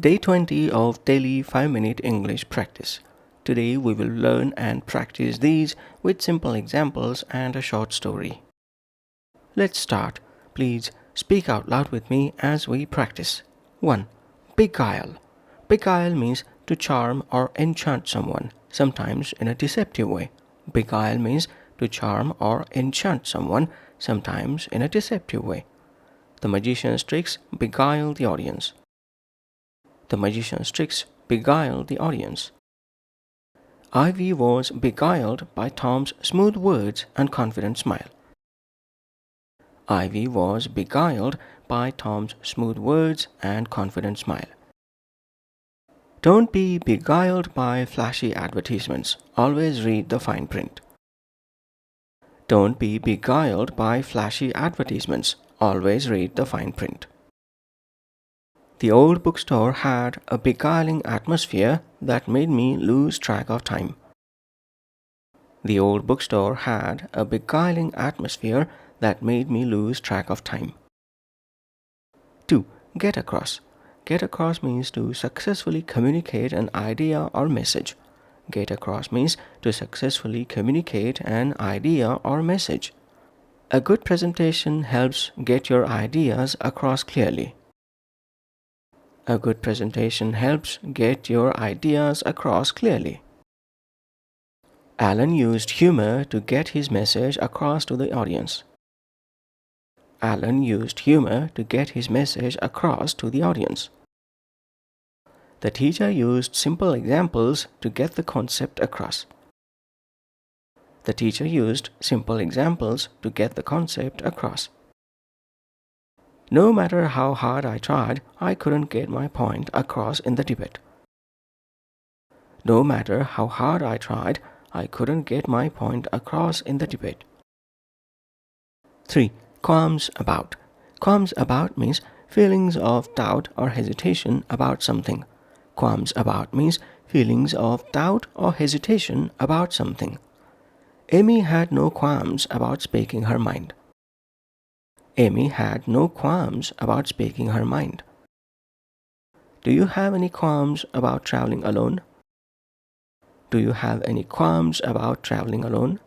Day 20 of daily 5-minute English practice. Today we will learn and practice these with simple examples and a short story. Let's start. Please speak out loud with me as we practice. 1. Beguile. Beguile means to charm or enchant someone, sometimes in a deceptive way. Beguile means to charm or enchant someone, sometimes in a deceptive way. The magician's tricks beguile the audience. The magician's tricks beguile the audience. Ivy was beguiled by Tom's smooth words and confident smile. Ivy was beguiled by Tom's smooth words and confident smile. Don't be beguiled by flashy advertisements. Always read the fine print. Don't be beguiled by flashy advertisements. Always read the fine print. The old bookstore had a beguiling atmosphere that made me lose track of time. The old bookstore had a beguiling atmosphere that made me lose track of time. 2. Get across. Get across means to successfully communicate an idea or message. Get across means to successfully communicate an idea or message. A good presentation helps get your ideas across clearly. A good presentation helps get your ideas across clearly. Alan used humor to get his message across to the audience. Alan used humor to get his message across to the audience. The teacher used simple examples to get the concept across. The teacher used simple examples to get the concept across. No matter how hard I tried, I couldn't get my point across in the debate. No matter how hard I tried, I couldn't get my point across in the debate. 3. Qualms about. Qualms about means feelings of doubt or hesitation about something. Qualms about means feelings of doubt or hesitation about something. Amy had no qualms about speaking her mind. Amy had no qualms about speaking her mind. Do you have any qualms about traveling alone? Do you have any qualms about traveling alone?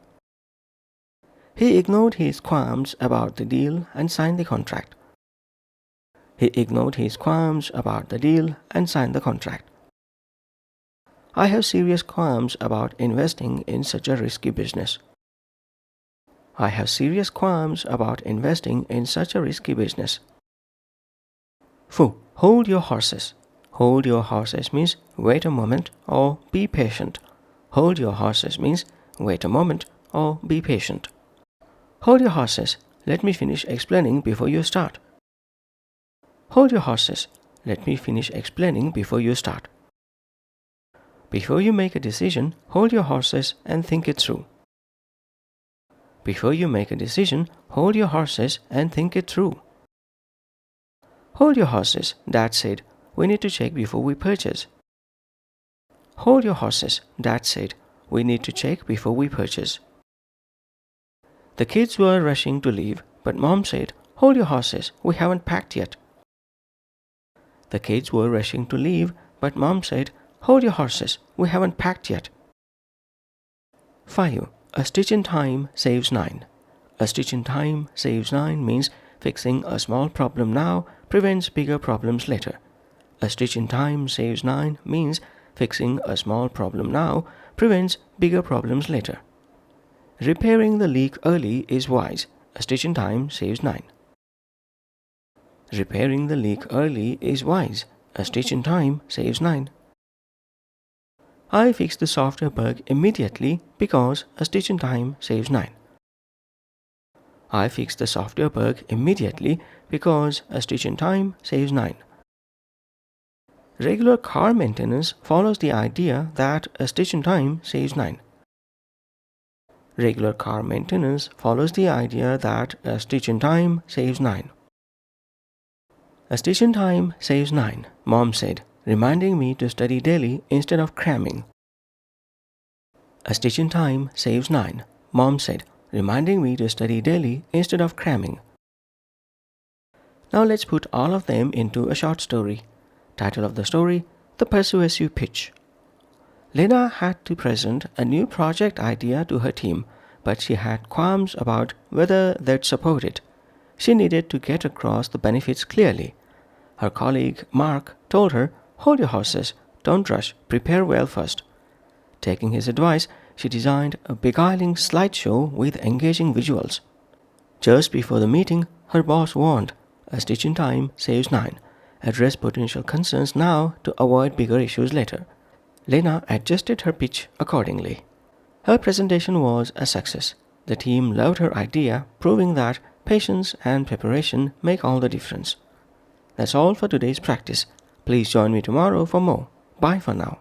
He ignored his qualms about the deal and signed the contract. He ignored his qualms about the deal and signed the contract. I have serious qualms about investing in such a risky business. I have serious qualms about investing in such a risky business. 4. Hold your horses. Hold your horses means wait a moment or be patient. Hold your horses means wait a moment or be patient. Hold your horses. Let me finish explaining before you start. Hold your horses. Let me finish explaining before you start. Before you make a decision, hold your horses and think it through. Before you make a decision, hold your horses and think it through. Hold your horses, Dad said. We need to check before we purchase. Hold your horses, Dad said. We need to check before we purchase. The kids were rushing to leave, but Mom said, Hold your horses, we haven't packed yet. The kids were rushing to leave, but Mom said, Hold your horses, we haven't packed yet. 5. A stitch in time saves 9. A stitch in time saves 9 means fixing a small problem now prevents bigger problems later. A stitch in time saves 9 means fixing a small problem now prevents bigger problems later. Repairing the leak early is wise. A stitch in time saves 9. Repairing the leak early is wise. A stitch in time saves 9. I fixed the software bug immediately because a stitch in time saves 9. I fixed the software bug immediately because a stitch in time saves 9. Regular car maintenance follows the idea that a stitch in time saves 9. Regular car maintenance follows the idea that a stitch in time saves 9. A stitch in time saves 9, Mom said, reminding me to study daily instead of cramming. A stitch in time saves 9, Mom said, reminding me to study daily instead of cramming. Now let's put all of them into a short story. Title of the story: The Persuasive Pitch. Lena had to present a new project idea to her team, but she had qualms about whether they'd support it. She needed to get across the benefits clearly. Her colleague Mark told her, "Hold your horses, don't rush, prepare well first." Taking his advice, she designed a beguiling slideshow with engaging visuals. Just before the meeting, her boss warned, "A stitch in time saves 9. Address potential concerns now to avoid bigger issues later." Lena adjusted her pitch accordingly. Her presentation was a success. The team loved her idea, proving that patience and preparation make all the difference. That's all for today's practice. Please join me tomorrow for more. Bye for now.